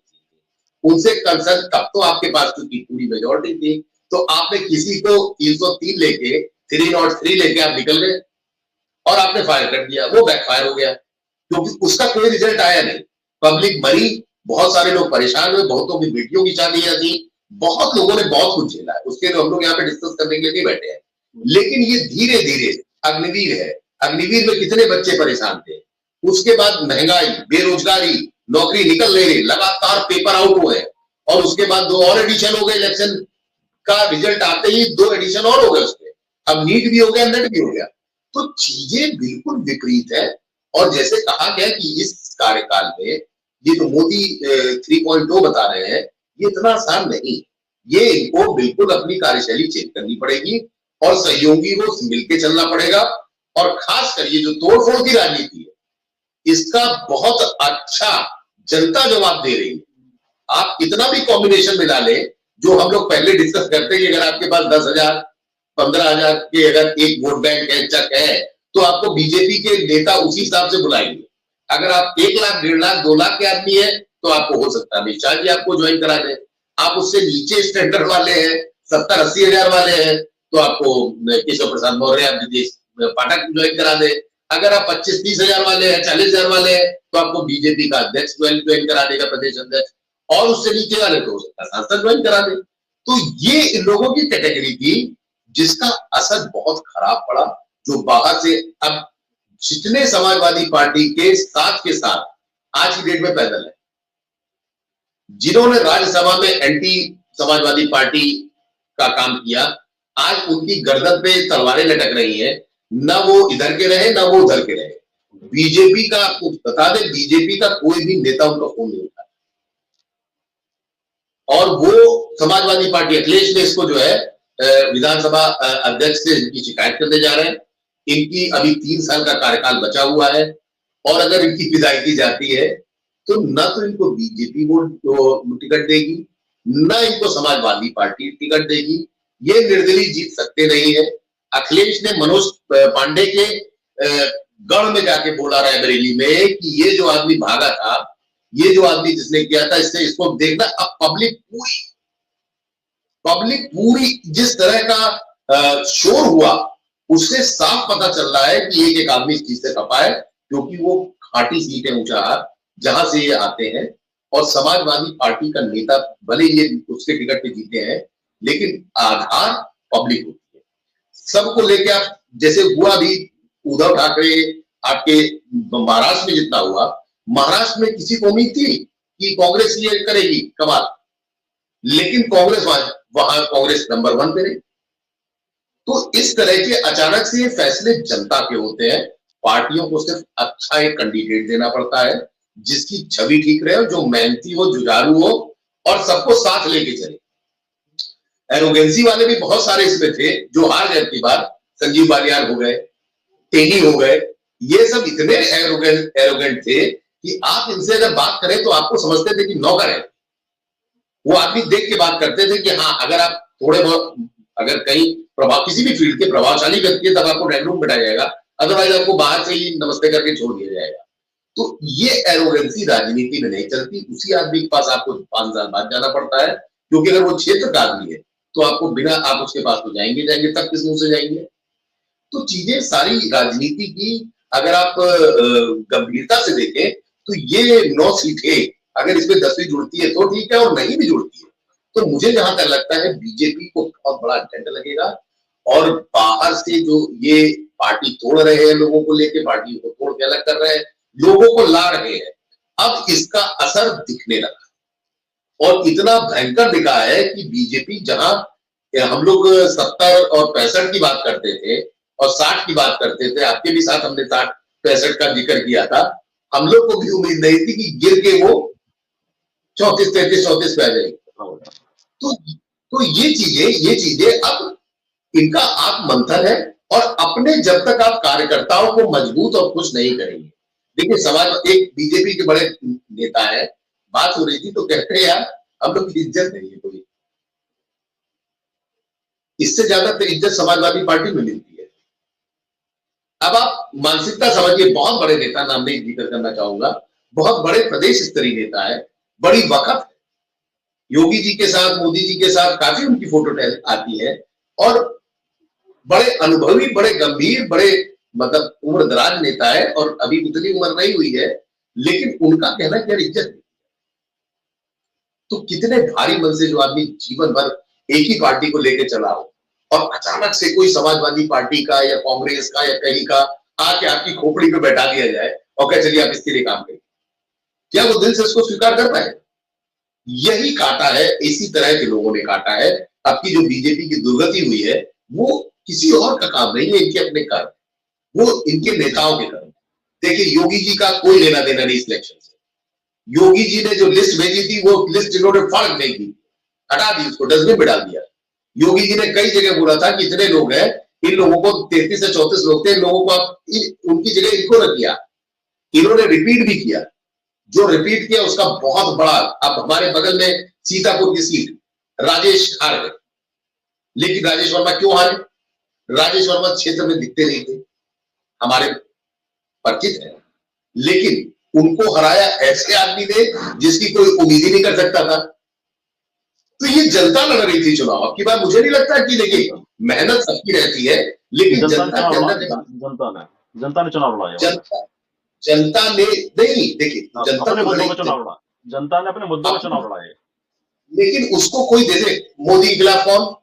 उनसे कंसर्न, तब तो आपके पास क्योंकि पूरी मेजोरिटी थी, तो आपने किसी को 303 लेके, 303 लेके आप निकल गए और आपने फायर कर दिया। वो बैकफायर हो गया, क्योंकि उसका कोई रिजल्ट आया नहीं। पब्लिक मरी, बहुत सारे लोग परेशान हुए, बहुतों की बेटियों की शादियां थी, बहुत लोगों ने बहुत कुछ झेला है, उसके लिए हम लोग यहाँ पे डिस्कस करने के लिए नहीं बैठे हैं। लेकिन ये धीरे धीरे अग्निवीर है। अग्निवीर में कितने बच्चे परेशान थे, उसके बाद महंगाई, बेरोजगारी, नौकरी निकल नहीं रही, लगातार पेपर आउट हुए, और उसके बाद 2 और एडिशन हो गए, इलेक्शन का रिजल्ट आते ही 2 एडिशन और हो गए उसके, अब नीट भी हो गया, नेट भी हो गया। तो चीजें बिल्कुल विपरीत है। और जैसे कहा गया कि इस कार्यकाल में ये जो मोदी 3.0 बता रहे हैं, ये इतना आसान नहीं। ये इनको बिल्कुल अपनी कार्यशैली चेंज करनी पड़ेगी और सहयोगी को मिलकर चलना पड़ेगा। और खासकर ये जो तोड़फोड़ की राजनीति है, इसका बहुत अच्छा जनता जवाब दे रही है। आप कितना भी कॉम्बिनेशन में डालें, जो हम लोग पहले डिस्कस करते हैं कि अगर आपके पास 10,000 15,000 के अगर एक वोट बैंक है, चक है, तो आपको बीजेपी के नेता उसी हिसाब से बुलाएंगे। अगर आप 1 लाख 1.5 लाख 2 लाख के आदमी है, तो आपको हो सकता है अमित शाह जी आपको ज्वाइन करा दें। आप उससे नीचे स्टैंडर्ड वाले हैं, 70-80 हजार वाले हैं, तो आपको केशव प्रसाद मौर्य, पाठक ज्वाइन करा दे। अगर आप 25-30 हजार वाले हैं, 40 हजार वाले हैं, तो आपको बीजेपी का अध्यक्ष ज्वाइन करा देगा, प्रदेश अध्यक्ष। और उससे नीचे वाले तो हो सकता है सांसद ज्वाइन करा दे। तो ये इन लोगों की कैटेगरी थी जिसका असर बहुत खराब पड़ा। जो बाहर से अब जितने समाजवादी पार्टी के साथ आज की डेट में पैदल है, जिन्होंने राज्यसभा में एंटी समाजवादी पार्टी का काम किया, आज उनकी गर्दन पे तलवारें लटक रही हैं। ना वो इधर के रहे, ना वो उधर के रहे। बीजेपी का, आपको बता दें, बीजेपी का कोई भी नेता उनका फोन नहीं उठा, और वो समाजवादी पार्टी अखिलेश ने इसको जो है विधानसभा अध्यक्ष से इनकी शिकायत करने जा रहे हैं। इनकी अभी 3 साल का कार्यकाल बचा हुआ है, और अगर इनकी विदाई की जाती है तो न तो इनको बीजेपी वोट टिकट देगी, न इनको समाजवादी पार्टी टिकट देगी। ये निर्दलीय जीत सकते नहीं है। अखिलेश ने मनोज पांडे के गढ़ में जाके बोला रायबरेली में कि ये जो आदमी भागा था, ये जो आदमी जिसने किया था, इससे इसको देखना। अब पब्लिक पूरी जिस तरह का शोर हुआ, उससे साफ पता चल रहा है कि एक आदमी इस चीज से खपा है, क्योंकि वो घाटी सीट है ऊंचा जहां से ये आते हैं। और समाजवादी पार्टी का नेता भले ये उसके टिकट पे जीते हैं, लेकिन आधार पब्लिक होती है। सबको लेके आप, जैसे हुआ भी उद्धव ठाकरे आपके महाराष्ट्र में जितना हुआ, महाराष्ट्र में किसी को उम्मीद थी कि कांग्रेस ये करेगी कमाल, लेकिन कांग्रेस वहां कांग्रेस नंबर 1 पे रही। तो इस तरह के अचानक से ये फैसले जनता के होते हैं। पार्टियों को सिर्फ अच्छा एक कैंडिडेट देना पड़ता है, जिसकी छवि ठीक रहे, जो मेहनती हो, जुझारू हो, और सबको साथ लेके चले। एरोगेंसी वाले भी बहुत सारे इसमें थे जो हार गए की बार, संजीव बालियान हो गए, टेनी हो गए। ये सब इतने एरोगेंट थे कि आप इनसे अगर बात करें तो आपको समझते थे कि नौकर है। वो आदमी देख के बात करते थे कि हाँ, अगर आप थोड़े बहुत, अगर कहीं प्रभाव, किसी भी फील्ड के प्रभावशाली व्यक्ति है, तब आपको ड्राइंग रूम बैठाया जाएगा, अदरवाइज आपको बाहर से ही नमस्ते करके छोड़ दिया जाएगा। तो ये एरोगेंसी राजनीति में नहीं चलती। उसी आदमी के पास आपको 5 साल बाद जाना पड़ता है, क्योंकि अगर वो क्षेत्र का आदमी है तो आपको बिना, आप उसके पास तो जाएंगे, तब किस मुंह से जाएंगे। तो चीजें सारी राजनीति की अगर आप गंभीरता से देखें, तो ये 9 सीटें अगर इसमें 10वीं जुड़ती है तो ठीक है, और नहीं भी जुड़ती है तो मुझे जहां तक लगता है बीजेपी को बहुत बड़ा डंड लगेगा। और बाहर से जो ये पार्टी तोड़ रहे हैं, लोगों को लेके पार्टी को तोड़ के अलग कर रहे हैं, लोगों को ला रहे हैं, अब इसका असर दिखने लगा। और इतना भयंकर दिखा है कि बीजेपी, जहां हम लोग 70 और 65 की बात करते थे और 60 की बात करते थे, आपके भी साथ हमने 60-65 का जिक्र किया था, हम लोग को भी उम्मीद नहीं थी कि गिर के वो 34-33-34 पे आ जाएगी। तो ये चीजें अब इनका आप मंथन है। और अपने जब तक आप कार्यकर्ताओं को मजबूत और खुश नहीं करेंगे, देखिए समाज, एक बीजेपी के बड़े नेता है, बात हो रही थी तो कहते हैं यार हम लोग की इज्जत नहीं है कोई, इससे ज्यादा तो इज्जत समाजवादी पार्टी में मिलती है। अब आप मानसिकता समझिए, बहुत बड़े नेता, नाम नहीं जिक्र करना चाहूंगा, बहुत बड़े प्रदेश स्तरीय नेता है, बड़ी वक़्त है, योगी जी के साथ, मोदी जी के साथ काफी उनकी फोटो आती है, और बड़े अनुभवी, बड़े गंभीर, बड़े मतलब उम्र दराज नेता है, और अभी उतनी उम्र नहीं हुई है, लेकिन उनका कहना कि यार इज्जत नहीं। तो कितने भारी मन से जो आदमी जीवन भर एक ही पार्टी को लेके चला हो और अचानक से कोई समाजवादी पार्टी का या कांग्रेस का या कहीं का आके आपकी खोपड़ी पे बैठा दिया जाए और कह चलिए आप इसके लिए काम करिए, क्या वो दिल से इसको स्वीकार कर पाए? यही काटा है, इसी तरह के लोगों ने काटा है। आपकी जो बीजेपी की दुर्गति हुई है वो किसी और का काम नहीं है, इनके अपने कर्म, वो इनके नेताओं के कर्म। देखिए योगी जी का कोई लेना देना नहीं इस इलेक्शन से। योगी जी ने जो लिस्ट भेजी थी वो लिस्ट इन्होंने फाड़ नहीं दी, हटा दी, उसको डस्टबिन में डाल दिया। योगी जी ने कई जगह बोला था कि इतने लोग हैं, इन लोगों को 33 से 34 लोग थे, इन लोगों को आप उनकी जगह इनको रख दिया। इन्होंने रिपीट भी किया, जो रिपीट किया उसका बहुत बड़ा, अब हमारे बगल में सीतापुर की सीट राजेश हार गए, लेकिन राजेश वर्मा क्यों हारे? राजेश वर्मा क्षेत्र में दिखते नहीं थे, हमारे परिचित है, लेकिन उनको हराया ऐसे आदमी ने जिसकी कोई उम्मीद ही नहीं कर सकता था। तो ये जनता लड़ रही थी चुनाव। अब की बात मुझे नहीं लगता कि देखिए मेहनत सबकी रहती है, लेकिन जनता के अंदर जनता ने चुनाव लड़ा, जनता ने नहीं, देखिए जनता अपने मुद्दों पर चुनाव लड़ा, जनता ने अपने मुद्दों पर चुनाव लड़ा है, लेकिन उसको कोई दे दे, मोदी के खिलाफ कौन,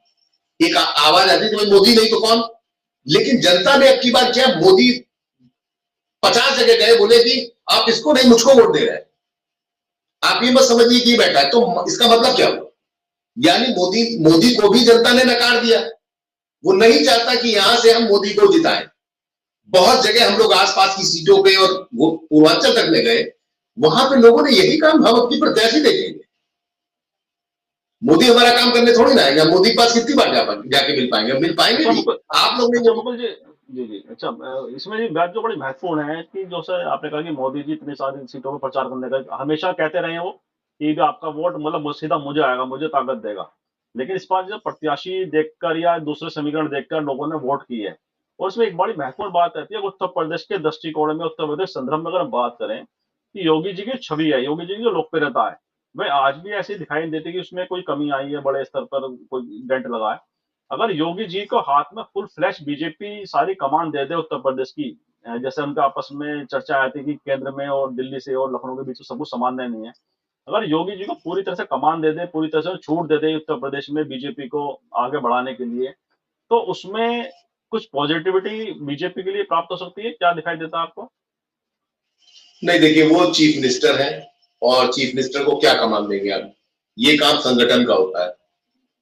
एक आवाज आती थी मोदी नहीं तो कौन, लेकिन जनता ने अब की बार क्या, मोदी 50 जगह गए, बोले कि आप इसको नहीं मुझको वोट दे रहे हैं। आप ये मत समझिए कि बैठा है, तो इसका मतलब क्या हुआ? यानी मोदी को भी जनता ने नकार दिया। वो नहीं चाहता कि यहां से हम मोदी को जिताएं। बहुत जगह हम लोग आसपास की सीटों पे और पूर्वांचल तक में गए, वहां पे लोगों ने यही काम, हम अपनी प्रत्याशी देखेंगे, मोदी हमारा काम करने थोड़ी ना आएगा। मोदी के पास कितनी बार जाके मिल पाएंगे भी। आप लोग ने जी अच्छा, इसमें ये बात जो बड़ी महत्वपूर्ण है कि जैसे आपने कहा कि मोदी जी इतनी सारी सीटों पर प्रचार करने का हमेशा कहते रहे हैं वो कि आपका वोट मतलब सीधा मुझे आएगा, मुझे ताकत देगा, लेकिन इस बार जो प्रत्याशी देखकर या दूसरे समीकरण देखकर लोगों ने वोट की है। और इसमें एक बड़ी महत्वपूर्ण बात रहती है उत्तर प्रदेश के दृष्टिकोण में, उत्तर प्रदेश संदर्भ में अगर हम बात करें कि योगी जी की छवि है, योगी जी की जो लोकप्रियता है वह आज भी ऐसी दिखाई नहीं देती कि उसमें कोई कमी आई है, बड़े स्तर पर कोई डेंट लगा है। अगर योगी जी को हाथ में फुल फ्लैश बीजेपी सारी कमान दे दे उत्तर प्रदेश की, जैसे उनका आपस में चर्चा आई थी कि केंद्र में और दिल्ली से और लखनऊ के बीच सब कुछ सामान्य नहीं है, अगर योगी जी को पूरी तरह से कमान दे दे, पूरी तरह से छूट दे दे उत्तर प्रदेश में बीजेपी को आगे बढ़ाने के लिए, तो उसमें कुछ पॉजिटिविटी बीजेपी के लिए प्राप्त हो सकती है। क्या दिखाई देता है आपको? नहीं, देखिए वो चीफ मिनिस्टर है और चीफ मिनिस्टर को क्या कमान देंगे आप? ये काम संगठन का होता है,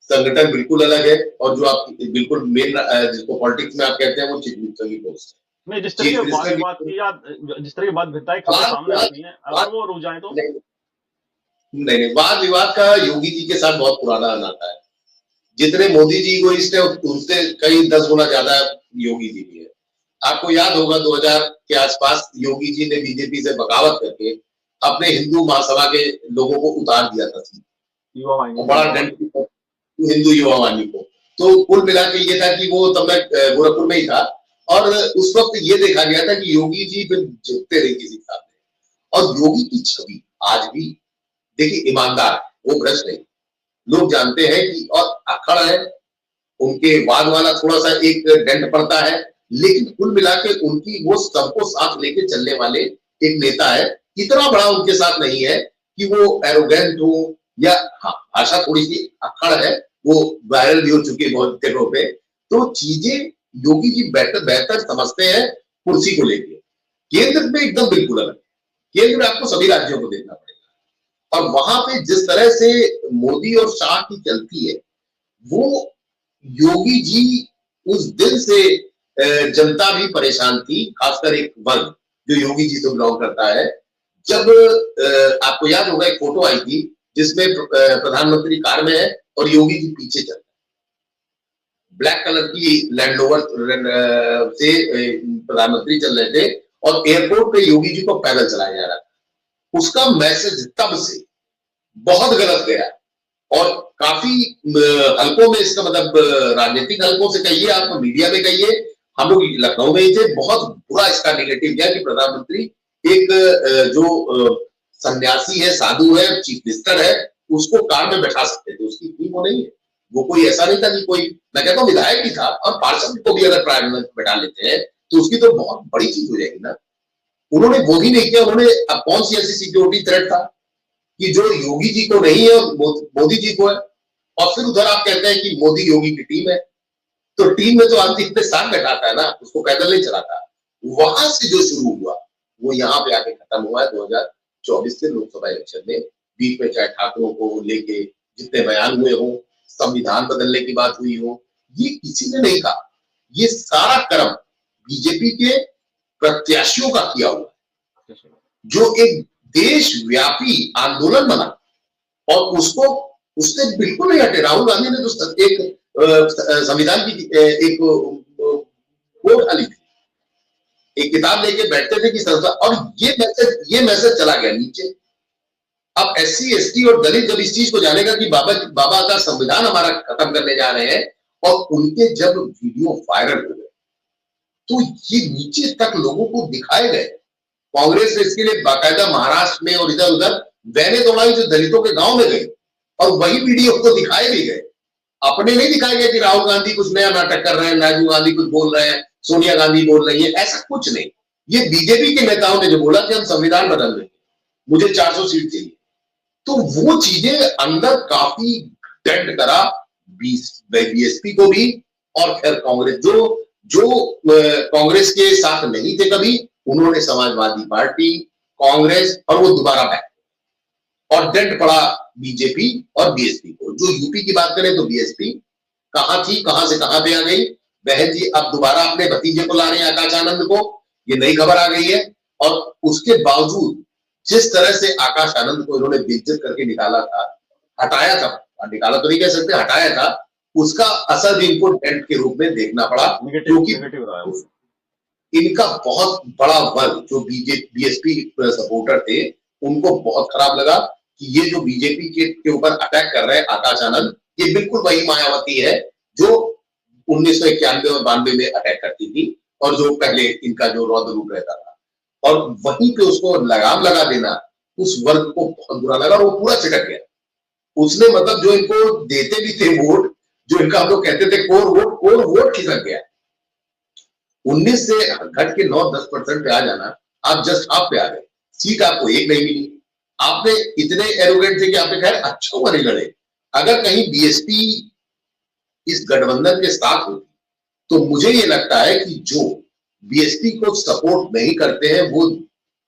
संगठन बिल्कुल अलग है, और जो आप बिल्कुल मेन जिसको पॉलिटिक्स में आप कहते हैं वो चीफ मिनिस्टर की पोस्ट है। नहीं, जिस तरह की बात की या जिस तरह की बात भिन्नताएं सामने आती हैं, अगर वो रुक जाए तो नहीं, वाद विवाद का योगी जी के साथ बहुत पुराना नाता है। जितने मोदी जी को इसने उनसे कई 10 गुना ज्यादा योगी जी भी है। आपको याद होगा 2000 के आसपास योगी जी ने बीजेपी से बगावत करके अपने हिंदू महासभा के लोगों को उतार दिया था, बड़ा दंड हिंदू युवा वाहिनी को। तो कुल मिला के ये था कि वो तब मैं गोरखपुर में ही था, और उस वक्त ये देखा गया था कि योगी जी फिर झुकते रहे किसी के सामने, और योगी की छवि आज भी देखिए ईमानदार, वो भ्रष्ट नहीं, लोग जानते हैं कि, और अखड़ है, उनके वाद वाला थोड़ा सा एक डेंट पड़ता है, लेकिन कुल मिला के उनकी वो सबको साथ लेके चलने वाले एक नेता है। इतना बड़ा उनके साथ नहीं है कि वो एरोगेंट हो, या हाँ भाषा थोड़ी सी अखड़ है, वो वायरल भी हो चुकी है बहुत जगहों पे। तो चीजें योगी जी बेहतर समझते हैं कुर्सी को लेके। केंद्र में एकदम बिल्कुल अलग, केंद्र में आपको सभी राज्यों को देखना पड़ेगा, और वहां पे जिस तरह से मोदी और शाह की चलती है, वो योगी जी उस दिन से जनता भी परेशान थी, खासकर एक वर्ग जो योगी जी से बिलोंग करता है। जब आपको याद होगा एक फोटो आई थी जिसमें प्रधानमंत्री कार में है और योगी जी पीछे चल रहे हैं, ब्लैक कलर की लैंड रोवर से प्रधानमंत्री चल रहे थे, और एयरपोर्ट पे योगी जी को पैदल चलाया जा रहा था। उसका मैसेज तब से बहुत गलत गया, और काफी हलकों में, इसका मतलब राजनीतिक हलकों से कहिए, आप मीडिया में कहिए, हम लोग लखनऊ में ही थे, बहुत बुरा इसका नेगेटिव गया कि प्रधानमंत्री एक जो सन्यासी है, साधु है, चीफ मिनिस्टर है, उसको कार में बैठा सकते थे, उसकी इतनी वो नहीं है। वो कोई ऐसा नहीं था कि कोई, मैं कहता हूँ विधायक ही था, और पार्षद को भी अगर प्राइवेट में बैठा लेते हैं तो उसकी तो बहुत बड़ी चीज हो जाएगी ना। उन्होंने वो भी नहीं किया। उन्होंने, अब कौन सी ऐसी सिक्योरिटी थ्रेट था कि जो योगी जी को नहीं है मोदी जी को है। और फिर उधर आप कहते हैं कि मोदी योगी की टीम है। तो टीम में तो आदमी इतने साथ बैठाता है ना, उसको पैदल नहीं चलाता। वहां से जो शुरू हुआ वो यहाँ पे आके खत्म हुआ है 2024 के लोकसभा इलेक्शन में। बीच में चाहे ठाकुरों को लेके जितने बयान हुए हो, संविधान बदलने की बात हुई हो, ये किसी ने नहीं कहा। ये सारा कर्म बीजेपी के प्रत्याशियों का किया हुआ, जो एक देशव्यापी आंदोलन बना और उसको उससे बिल्कुल नहीं हटे। राहुल गांधी ने तो एक संविधान की एक वो डाली थी, एक किताब लेके बैठते थे कि संसद, और ये मैसेज चला गया नीचे। अब SC ST और दलित जब इस चीज को जानेगा कि बाबा का संविधान हमारा खत्म करने जा रहे हैं, और उनके जब वीडियो वायरल हो गए तो ये नीचे तक लोगों को दिखाए गए। कांग्रेस ने इसके लिए बाकायदा महाराष्ट्र में और इधर उधर वैने दौड़ाई जो दलितों के गांव में गई, और वही वीडियो को दिखाए भी गए। अपने नहीं दिखाया गया कि राहुल गांधी कुछ नया नाटक कर रहे हैं, राजीव गांधी कुछ बोल रहे हैं, सोनिया गांधी बोल रही है, ऐसा कुछ नहीं। ये बीजेपी के नेताओं ने जो बोला कि हम संविधान बदल देंगे, मुझे 400 सीट चाहिए, तो वो चीजें अंदर काफी डेंट करा बीएसपी को भी। और खैर कांग्रेस जो जो कांग्रेस के साथ नहीं थे कभी, उन्होंने समाजवादी पार्टी, कांग्रेस, और वो दोबारा बैठ, और डेंट पड़ा बीजेपी और बीएसपी को। जो यूपी की बात करें तो बीएसपी कहां थी, कहां से कहां पे आ गई। बहन जी अब दोबारा अपने भतीजे को ला रहे हैं, आकाश आनंद को, ये नई खबर आ गई है। और उसके बावजूद जिस तरह से आकाश आनंद को इन्होंने बेइज्जत करके निकाला था, हटाया था, निकाला तो नहीं कह सकते, हटाया था, उसका असर भी इनको डेंट के रूप में देखना पड़ा। क्योंकि इनका बहुत बड़ा वर्ग जो बीएसपी सपोर्टर थे, उनको बहुत खराब लगा कि ये जो बीजेपी के ऊपर अटैक कर रहे हैं आकाश आनंद, ये बिल्कुल वही मायावती है जो 1991 और 92 में अटैक करती थी, और जो पहले इनका जो रौद्र रूप रहता था, और वहीं पे उसको लगाम लगा देना उस वर्ग को बहुत बुरा लगा, और वो पूरा चिटक गया। उसने मतलब जो इनको देते भी थे वोट, जो इनका हम लोग कहते थे कोर वोट खिसक गया। 19 से घट के 9-10% पे आ जाना, आप जस्ट हाफ पे आ गए, सीट आपको एक नहीं मिली। आपने इतने एरोगेंट थे कि आपने खैर अच्छा हुआ नहीं लड़े। अगर कहीं बीएसपी इस गठबंधन के साथ होती, तो मुझे ये लगता है कि जो बीएसपी को सपोर्ट नहीं करते हैं वो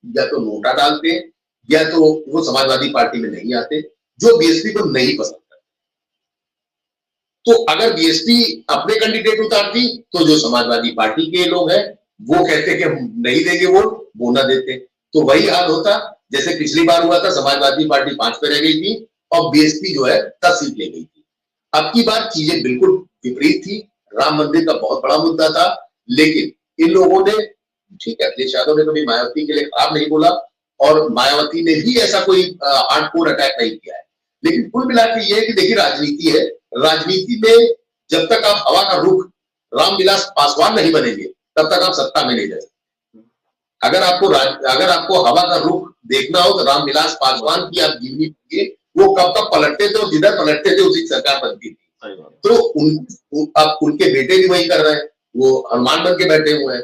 या तो नोटा डालते हैं, या तो वो समाजवादी पार्टी में नहीं आते, जो बीएसपी को नहीं पसंद करते। तो अगर बीएसपी अपने कैंडिडेट उतारती, तो जो समाजवादी पार्टी के लोग हैं वो कहते कि हम नहीं देंगे वोट, वो ना देते, तो वही हाल होता जैसे पिछली बार हुआ था। समाजवादी पार्टी 5 पे रह गई थी और बीएसपी जो है 10 सीट ले गई थी। अब की बार चीजें बिल्कुल विपरीत थी। राम मंदिर का बहुत बड़ा मुद्दा था, लेकिन इन लोगों ने, ठीक है, अखिलेश यादव ने कभी मायावती के लिए खराब नहीं बोला, और मायावती ने भी ऐसा कोई हार्डकोर अटैक नहीं किया है। लेकिन कुल मिलाकर ये है कि देखिए राजनीति है, राजनीति में जब तक आप हवा का रुख रामविलास पासवान नहीं बनेंगे, तब तक आप सत्ता में नहीं रह सकते। अगर आपको हवा का रुख देखना हो तो रामविलास पासवान की आप जीवनी देखिए, वो कब कब पलटते थे, और जिधर पलटते थे उसी सरकार बनती थी। तो अब उनके बेटे भी वही कर रहे हैं, वो हनुमान बन के बैठे हुए हैं।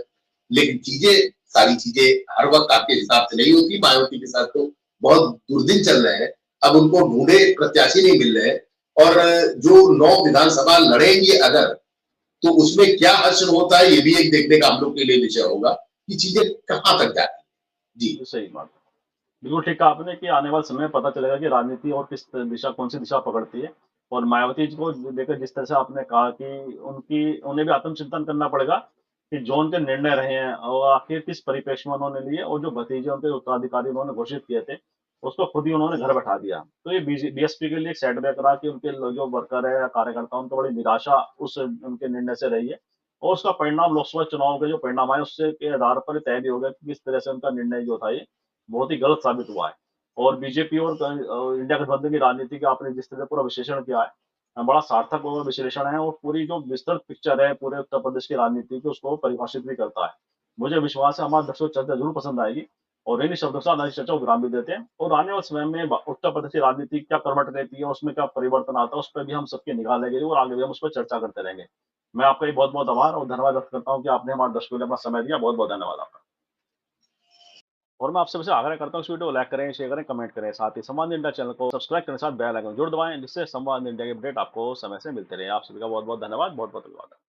लेकिन सारी चीजें हर वक्त आपके हिसाब से नहीं होती। मायावती के साथ तो बहुत दुर्दिन चल रहे हैं, अब उनको ढूंढे प्रत्याशी नहीं मिल रहे हैं, और जो 9 विधानसभा लड़ेंगे अगर, तो उसमें क्या हश्र होता है, ये भी एक देखने का हम लोग के लिए विषय होगा कि चीजें कहां तक जाती है। जी सही बात है। बिल्कुल ठीक कहा आपने कि आने वाले समय में पता चलेगा कि राजनीति और किस दिशा, कौन सी दिशा पकड़ती है। और मायावती जी को लेकर जिस तरह से आपने कहा कि उन्हें भी आत्मचिंतन करना पड़ेगा कि जो उनके निर्णय रहे हैं और आखिर किस परिप्रेक्ष्य में उन्होंने लिए, और जो भतीजे उनके उत्तराधिकारी उन्होंने घोषित किए थे, उसको खुद ही उन्होंने घर बैठा दिया। तो ये बीएसपी के लिए एक सेटबैक रहा कि उनके जो वर्कर है या कार्यकर्ता, उनको बड़ी निराशा उस उनके निर्णय से रही है। और उसका परिणाम लोकसभा चुनाव के जो परिणाम आए उससे के आधार पर तय भी हो गया कि किस तरह से उनका निर्णय जो था ये बहुत ही गलत साबित हुआ है। और बीजेपी और इंडिया गठबंधन की राजनीति का आपने जिस तरह पूरा विश्लेषण किया है, बड़ा सार्थक और विश्लेषण है, और पूरी जो विस्तृत पिक्चर है पूरे उत्तर प्रदेश की राजनीति की, उसको परिभाषित भी करता है। मुझे विश्वास है हमारे दर्शकों को चर्चा जरूर पसंद आएगी, और इन्हीं शब्दों से आज की चर्चा को विराम भी देते हैं। और आने वाले समय में उत्तर प्रदेश की राजनीति क्या करवट रहती है, उसमें क्या परिवर्तन आता है, उस पर भी हम सबकी निगाह लगेगी, और आगे भी हम उस पर चर्चा करते रहेंगे। मैं आपका बहुत बहुत आभार और धन्यवाद व्यक्त करता हूँ कि आपने हमारे दर्शकों के लिए अपना समय दिया। बहुत बहुत धन्यवाद आपका। और मैं आपसे वैसे आग्रह करता हूँ इस वीडियो को लाइक करें, शेयर करें, कमेंट करें। साथ ही संवाद इंडिया चैनल को सब्सक्राइब करने के साथ बेल आइकन जरूर दबाएं, जिससे संवाद इंडिया के अपडेट आपको समय से मिलते रहे। आप सभी का बहुत बहुत धन्यवाद, बहुत बहुत अभिवादन।